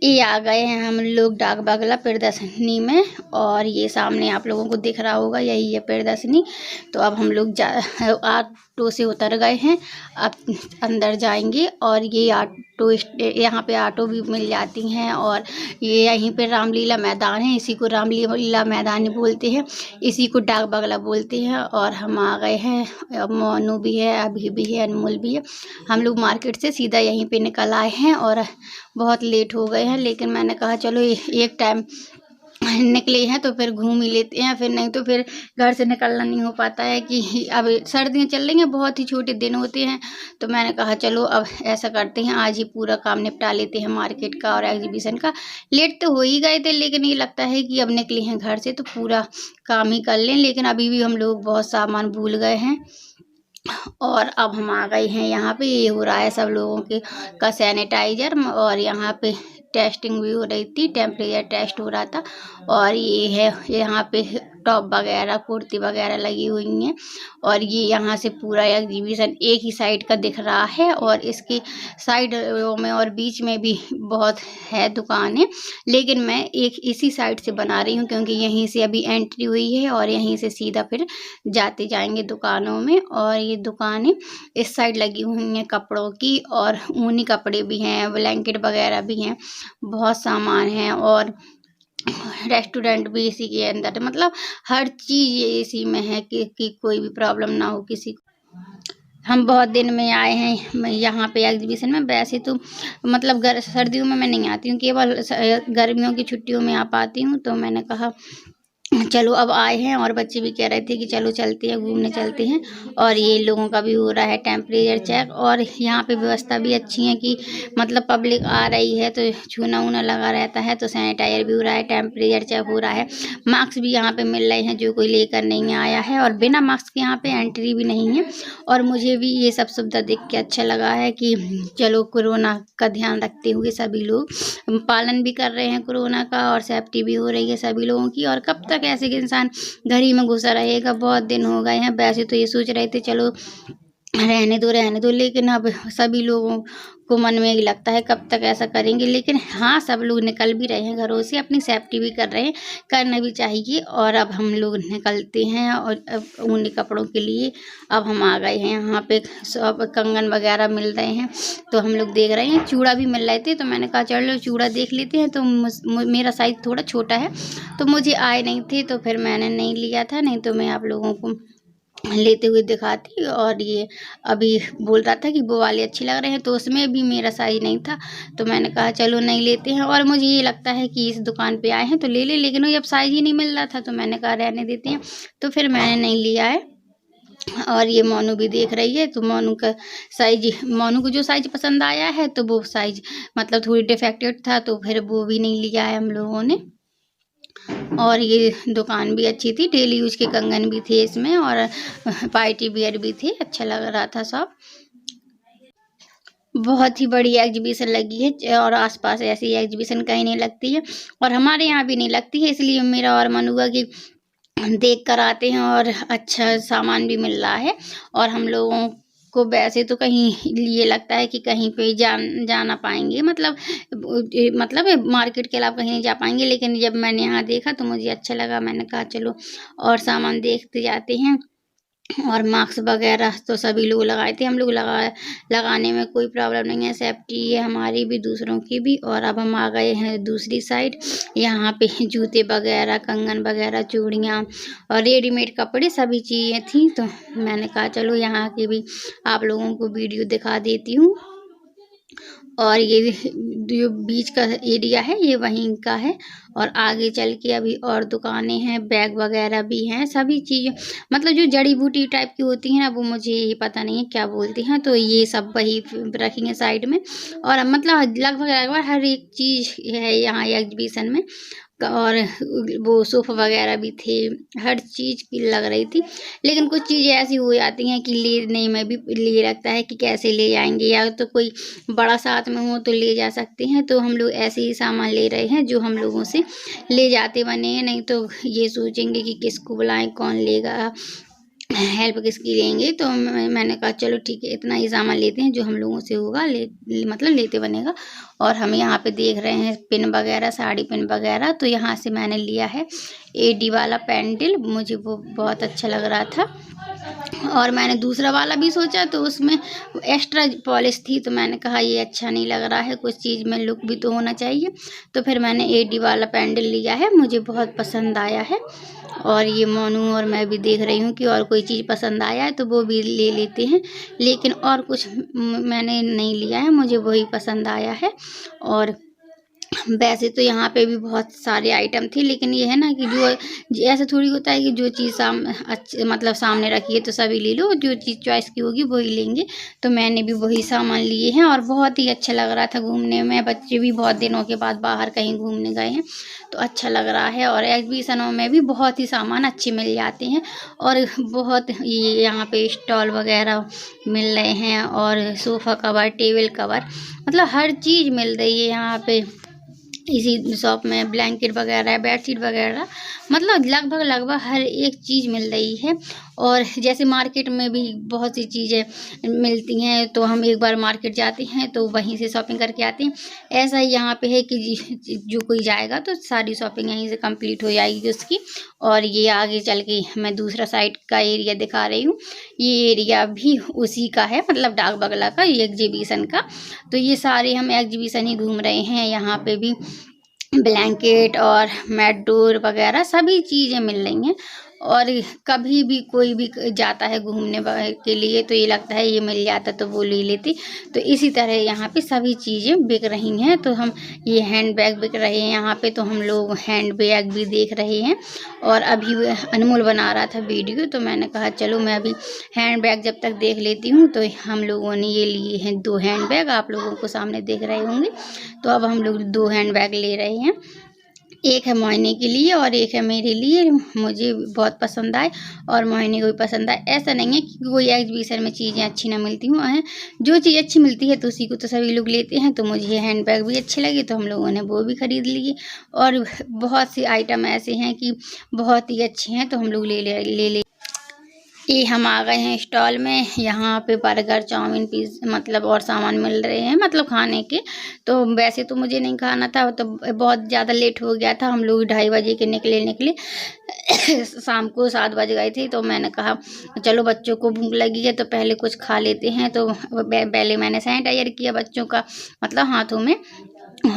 ये आ गए हैं हम लोग डाक बंगला प्रदर्शनी में, और ये सामने आप लोगों को दिख रहा होगा, यही है प्रदर्शनी। तो अब हम लोग ऑटो से उतर गए हैं, अब अंदर जाएंगे। और ये ऑटो यहाँ पे ऑटो भी मिल जाती हैं, और ये यहीं पे रामलीला मैदान है, इसी को रामलीला मैदान बोलते हैं, इसी को डाक बंगला बोलते हैं। और हम आ गए हैं, अब मोनू भी है, अभी भी है, अनमोल भी है। हम लोग मार्केट से सीधा यहीं पे निकल आए हैं और बहुत लेट हो गए हैं, लेकिन मैंने कहा चलो एक टाइम निकले हैं तो फिर घूम ही लेते हैं, फिर नहीं तो फिर घर से निकलना नहीं हो पाता है कि अब सर्दियाँ चल रही हैं, बहुत ही छोटे दिन होते हैं। तो मैंने कहा चलो अब ऐसा करते हैं, आज ही पूरा काम निपटा लेते हैं मार्केट का और एग्जीबिशन का। लेट तो हो ही गए थे, लेकिन ये लगता है कि अब निकले हैं घर से तो पूरा काम ही कर लें, लेकिन अभी भी हम लोग बहुत सामान भूल गए हैं। और अब हम आ गए हैं यहाँ पे, ये हो रहा है सब लोगों के का सैनिटाइजर, और यहाँ पे टेस्टिंग भी हो रही थी, टेम्परेचर टेस्ट हो रहा था। और ये है यहाँ पे टॉप वगैरह कुर्ती वगैरह लगी हुई हैं, और ये यहाँ से पूरा एग्जीबिशन एक ही साइड का दिख रहा है, और इसके साइड में और बीच में भी बहुत है दुकानें, लेकिन मैं एक इसी साइड से बना रही हूँ क्योंकि यहीं से अभी एंट्री हुई है और यहीं से सीधा फिर जाते जाएंगे दुकानों में। और ये दुकानें इस साइड लगी हुई हैं कपड़ों की, और ऊनी कपड़े भी हैं, ब्लैंकेट वगैरह भी हैं, बहुत सामान है। और रेस्टोरेंट भी इसी के अंदर है, मतलब हर चीज़ इसी में है कि कोई भी प्रॉब्लम ना हो किसी को। हम बहुत दिन में आए हैं यहाँ पे एग्जीबिशन में, वैसे तो मतलब सर्दियों में मैं नहीं आती हूँ, केवल गर्मियों की छुट्टियों में आ पाती हूँ। तो मैंने कहा चलो अब आए हैं, और बच्चे भी कह रहे थे कि चलो चलते हैं, घूमने चलते हैं। और ये लोगों का भी हो रहा है टेम्परेचर चेक, और यहाँ पे व्यवस्था भी अच्छी है कि मतलब पब्लिक आ रही है तो छूना ऊना लगा रहता है, तो सैनिटाइजर भी हो रहा है, टेम्परेचर चेक हो रहा है, मास्क भी यहाँ पे मिल रहे हैं जो कोई लेकर नहीं आया है, और बिना मास्क के यहाँ पे एंट्री भी नहीं है। और मुझे भी ये सब सुविधा देख के अच्छा लगा है कि चलो कोरोना का ध्यान रखते हुए सभी लोग पालन भी कर रहे हैं कोरोना का, और सेफ्टी भी हो रही है सभी लोगों की। और कब तक ऐसे कि इंसान घर ही में घुसा रहेगा, बहुत दिन हो गए हैं। वैसे तो ये सोच रहे थे चलो रहने दो, लेकिन अब सभी लोगों को मन में ही लगता है कब तक ऐसा करेंगे। लेकिन हाँ, सब लोग निकल भी रहे हैं घरों से, अपनी सेफ्टी भी कर रहे हैं, करना भी चाहिए। और अब हम लोग निकलते हैं, और अब ऊनी कपड़ों के लिए अब हम आ गए हैं यहाँ पे। सब कंगन वगैरह मिल रहे हैं, तो हम लोग देख रहे हैं, चूड़ा भी मिल रहे थे, तो मैंने कहा चलो चूड़ा देख लेते हैं। तो मेरा साइज़ थोड़ा छोटा है तो मुझे आए नहीं थे, तो फिर मैंने नहीं लिया था, नहीं तो मैं आप लोगों को लेते हुए दिखाती। और ये अभी बोल रहा था कि वो वाले अच्छे लग रहे हैं, तो उसमें भी मेरा साइज नहीं था, तो मैंने कहा चलो नहीं लेते हैं। और मुझे ये लगता है कि इस दुकान पे आए हैं तो ले ले, लेकिन वो जब साइज ही नहीं मिल रहा था तो मैंने कहा रहने देते हैं, तो फिर मैंने नहीं लिया है। और ये मोनू भी देख रही है, तो मोनू का साइज, मोनू को जो साइज पसंद आया है तो वो साइज मतलब थोड़ी डिफेक्टेड था, तो फिर वो भी नहीं लिया है हम लोगों ने। और ये दुकान भी अच्छी थी, डेली यूज के कंगन भी थे इसमें, और पार्टी वियर भी थे, अच्छा लग रहा था सब। बहुत ही बड़ी एग्जीबिशन लगी है, और आसपास ऐसी एग्जीबिशन कहीं नहीं लगती है, और हमारे यहाँ भी नहीं लगती है, इसलिए मेरा और मनु का कि देख कर आते हैं, और अच्छा सामान भी मिल रहा है। और हम लोगों को वैसे तो कहीं ये लगता है कि कहीं पे जा ना पाएंगे, मतलब मार्केट के अलावा कहीं नहीं जा पाएंगे, लेकिन जब मैंने यहाँ देखा तो मुझे अच्छा लगा, मैंने कहा चलो और सामान देखते जाते हैं। और मास्क वगैरह तो सभी लोग लगाए थे, हम लोग लगाने में कोई प्रॉब्लम नहीं है, सेफ्टी है हमारी भी दूसरों की भी। और अब हम आ गए हैं दूसरी साइड, यहाँ पे जूते वगैरह, कंगन वगैरह, चूड़ियाँ और रेडीमेड कपड़े सभी चीज़ें थी, तो मैंने कहा चलो यहाँ की भी आप लोगों को वीडियो दिखा देती हूँ। और ये जो बीच का एरिया है ये वहीं का है, और आगे चल के अभी और दुकानें हैं, बैग वगैरह भी हैं, सभी चीज़ें मतलब जो जड़ी बूटी टाइप की होती हैं ना, वो मुझे ये पता नहीं है क्या बोलते हैं, तो ये सब वही रखेंगे साइड में। और लगभग लगभग हर एक चीज़ है यहाँ एग्जीबिशन में, और वो सोफ़ा वगैरह भी थे, हर चीज़ की लग रही थी। लेकिन कुछ चीज़ें ऐसी हो जाती हैं कि लेने में भी लिए लगता है कि कैसे ले जाएंगे, या तो कोई बड़ा साथ में हो तो ले जा सकते हैं, तो हम लोग ऐसे ही सामान ले रहे हैं जो हम लोगों से ले जाते बने हैं, नहीं तो ये सोचेंगे कि किसको बुलाएं, कौन लेगा, हेल्प किसकी लेंगे। तो मैंने कहा चलो ठीक है, इतना ही सामान लेते हैं जो हम लोगों से होगा, मतलब लेते बनेगा। और हम यहाँ पे देख रहे हैं पिन वगैरह, साड़ी पिन वगैरह। तो यहाँ से मैंने लिया है एडी वाला पेंडल, मुझे वो बहुत अच्छा लग रहा था। और मैंने दूसरा वाला भी सोचा तो उसमें एक्स्ट्रा पॉलिश थी, तो मैंने कहा ये अच्छा नहीं लग रहा है, कुछ चीज़ में लुक भी तो होना चाहिए। तो फिर मैंने एडी वाला पेंडल लिया है, मुझे बहुत पसंद आया है। और ये मोनू और मैं भी देख रही हूँ कि और कोई चीज़ पसंद आया है तो वो भी ले लेते हैं, लेकिन और कुछ मैंने नहीं लिया है, मुझे वही पसंद आया है। और वैसे तो यहाँ पे भी बहुत सारे आइटम थे, लेकिन ये है ना कि जो ऐसा थोड़ी होता है कि जो चीज़ मतलब सामने रखी है तो सभी ले लो, जो चीज़ चॉइस की होगी वही लेंगे। तो मैंने भी वही सामान लिए हैं और बहुत ही अच्छा लग रहा था घूमने में। बच्चे भी बहुत दिनों के बाद बाहर कहीं घूमने गए हैं तो अच्छा लग रहा है। और एग्जीबिशनों में भी बहुत ही सामान अच्छे मिल जाते हैं और बहुत ये यहाँ पे स्टॉल वगैरह मिल रहे हैं और सोफ़ा कवर, टेबल कवर, मतलब हर चीज़ मिल रही है यहाँ पे इसी शॉप में। ब्लैंकेट वगैरह, बेडशीट वगैरह, मतलब लगभग हर एक चीज़ मिल रही है। और जैसे मार्केट में भी बहुत सी चीज़ें मिलती हैं तो हम एक बार मार्केट जाते हैं तो वहीं से शॉपिंग करके आते हैं। ऐसा ही यहाँ पे है कि जो कोई जाएगा तो सारी शॉपिंग यहीं से कंप्लीट हो जाएगी उसकी। और ये आगे चल के मैं दूसरा साइड का एरिया दिखा रही हूँ, ये एरिया भी उसी का है, मतलब डाक बंगला का, ये एग्जीबिशन का। तो ये सारे हम एग्जीबिशन ही घूम रहे हैं। यहाँ पे भी ब्लैंकेट और मैटडोर वगैरह सभी चीज़ें मिल रही हैं। और कभी भी कोई भी जाता है घूमने के लिए तो ये लगता है ये मिल जाता तो वो ले लेती। तो इसी तरह यहाँ पे सभी चीज़ें बिक रही हैं। तो हम ये हैंड बैग बिक रहे हैं यहाँ पे, तो हम लोग हैंड बैग भी देख रहे हैं। और अभी अनमोल बना रहा था वीडियो तो मैंने कहा चलो मैं अभी हैंड बैग जब तक देख लेती हूँ। तो हम लोगों ने ये लिए हैं 2 हैंड बैग, आप लोगों को सामने देख रहे होंगे। तो अब हम लोग 2 हैंड बैग ले रहे हैं, एक है मोहिनी के लिए और एक है मेरे लिए। मुझे बहुत पसंद आए और मोहिनी को भी पसंद आए। ऐसा नहीं है कि कोई एग्जीबिशन में चीज़ें अच्छी ना मिलती हों, हैं जो चीज़ अच्छी मिलती है तो उसी को तो सभी लोग लेते हैं। तो मुझे हैंड बैग भी अच्छे लगे तो हम लोगों ने वो भी ख़रीद लिए। और बहुत सी आइटम ऐसे हैं कि बहुत ही अच्छे हैं तो हम लोग ले ये हम आ गए हैं स्टॉल में। यहाँ पे बर्गर, चाउमीन, पिज़्ज़ा मतलब और सामान मिल रहे हैं, मतलब खाने के। तो वैसे तो मुझे नहीं खाना था, तो बहुत ज़्यादा लेट हो गया था, हम लोग 2:30 बजे के निकले शाम को 7 बज गए थे। तो मैंने कहा चलो बच्चों को भूख लगी है तो पहले कुछ खा लेते हैं। तो पहले मैंने सैनिटाइज़र किया बच्चों का, मतलब हाथों में।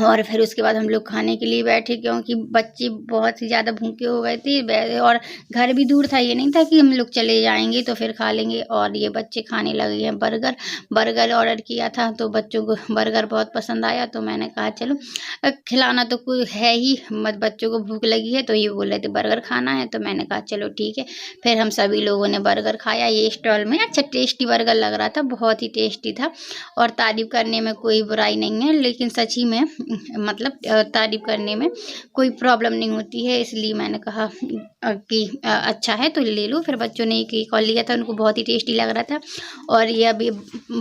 और फिर उसके बाद हम लोग खाने के लिए बैठे, क्योंकि बच्चे बहुत ही ज़्यादा भूखे हो गए थे और घर भी दूर था, ये नहीं था कि हम लोग चले जाएंगे तो फिर खा लेंगे। और ये बच्चे खाने लगे हैं बर्गर ऑर्डर किया था तो बच्चों को बर्गर बहुत पसंद आया। तो मैंने कहा चलो खिलाना तो कोई है ही, मत बच्चों को भूख लगी है तो ये बोल रहे थे बर्गर खाना है। तो मैंने कहा चलो ठीक है, फिर हम सभी लोगों ने बर्गर खाया ये स्टॉल में। अच्छा टेस्टी बर्गर लग रहा था, बहुत ही टेस्टी था। और तारीफ़ करने में कोई बुराई नहीं है, लेकिन सच्ची में मतलब तारीफ़ करने में कोई प्रॉब्लम नहीं होती है। इसलिए मैंने कहा कि अच्छा है तो ले लो। फिर बच्चों ने एक और लिया था, उनको बहुत ही टेस्टी लग रहा था। और ये अभी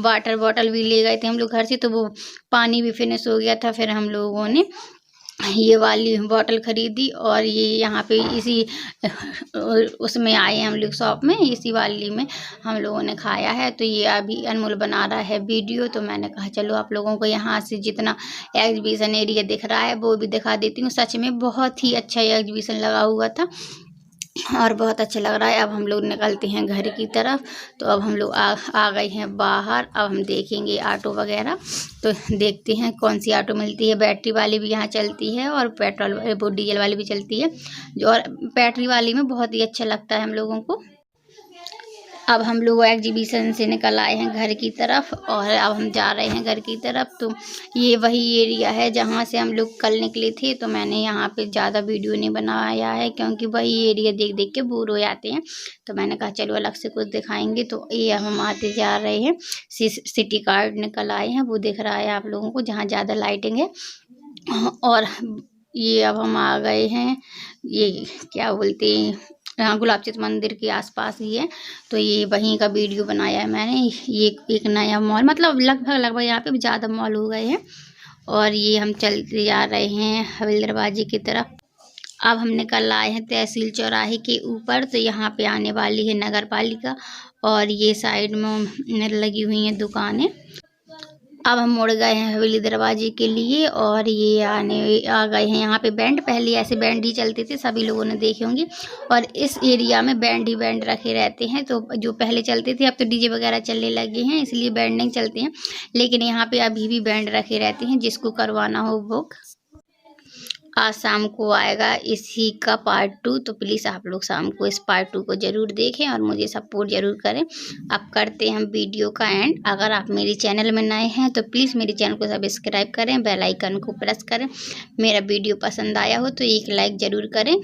वाटर बॉटल भी ले गए थे हम लोग घर से, तो वो पानी भी फिनिश हो गया था। फिर हम लोगों ने ये वाली बॉटल खरीदी और ये यहाँ पे इसी उसमें आए हम लोग शॉप में, इसी वाली में हम लोगों ने खाया है। तो ये अभी अनमोल बना रहा है वीडियो, तो मैंने कहा चलो आप लोगों को यहाँ से जितना एग्जीबिशन एरिया दिख रहा है वो भी दिखा देती हूँ। सच में बहुत ही अच्छा एग्जीबिशन लगा हुआ था और बहुत अच्छा लग रहा है। अब हम लोग निकलते हैं घर की तरफ। तो अब हम लोग आ गए हैं बाहर। अब हम देखेंगे ऑटो वगैरह, तो देखते हैं कौन सी ऑटो मिलती है। बैटरी वाली भी यहाँ चलती है और पेट्रोल वो डीजल वाली भी चलती है, जो और बैटरी वाली में बहुत ही अच्छा लगता है हम लोगों को। अब हम लोग एग्जीबिशन से निकल आए हैं घर की तरफ और अब हम जा रहे हैं घर की तरफ। तो ये वही एरिया है जहाँ से हम लोग कल निकले थे। तो मैंने यहाँ पे ज़्यादा वीडियो नहीं बनाया है, क्योंकि वही एरिया देख देख के बोर हो जाते हैं। तो मैंने कहा चलो अलग से कुछ दिखाएंगे। तो ये हम आते जा रहे हैं, सिटी कार्ड निकल आए हैं, वो दिख रहा है आप लोगों को जहाँ ज़्यादा लाइटिंग है। और ये अब हम आ गए हैं, ये क्या बोलते हैं, हाँ गुलाब चित मंदिर के आसपास ही है। तो ये वहीं का वीडियो बनाया है मैंने। ये एक नया मॉल, मतलब लगभग यहाँ पे ज़्यादा मॉल हो गए हैं। और ये हम चलते जा रहे हैं हवेली दरवाजे की तरफ। अब हम निकल आए हैं तहसील चौराहे के ऊपर। तो यहाँ पे आने वाली है नगर पालिका और ये साइड में लगी हुई हैं दुकानें। अब हम मुड़ गए हैं हवेली दरवाजे के लिए और ये आ गए हैं यहाँ पे बैंड। पहले ऐसे बैंड ही चलते थे, सभी लोगों ने देखे होंगे, और इस एरिया में बैंड ही बैंड रखे रहते हैं। तो जो पहले चलते थे, अब तो डीजे वगैरह चलने लगे हैं, इसलिए बैंड नहीं चलते हैं, लेकिन यहाँ पे अभी भी बैंड रखे रहते हैं। जिसको करवाना हो बुक, आज शाम को आएगा इसी का पार्ट 2। तो प्लीज़ आप लोग शाम को इस पार्ट 2 को ज़रूर देखें और मुझे सपोर्ट ज़रूर करें। अब करते हैं हम वीडियो का एंड। अगर आप मेरे चैनल में नए हैं तो प्लीज़ मेरे चैनल को सब्सक्राइब करें, बेल आइकन को प्रेस करें। मेरा वीडियो पसंद आया हो तो एक लाइक ज़रूर करें।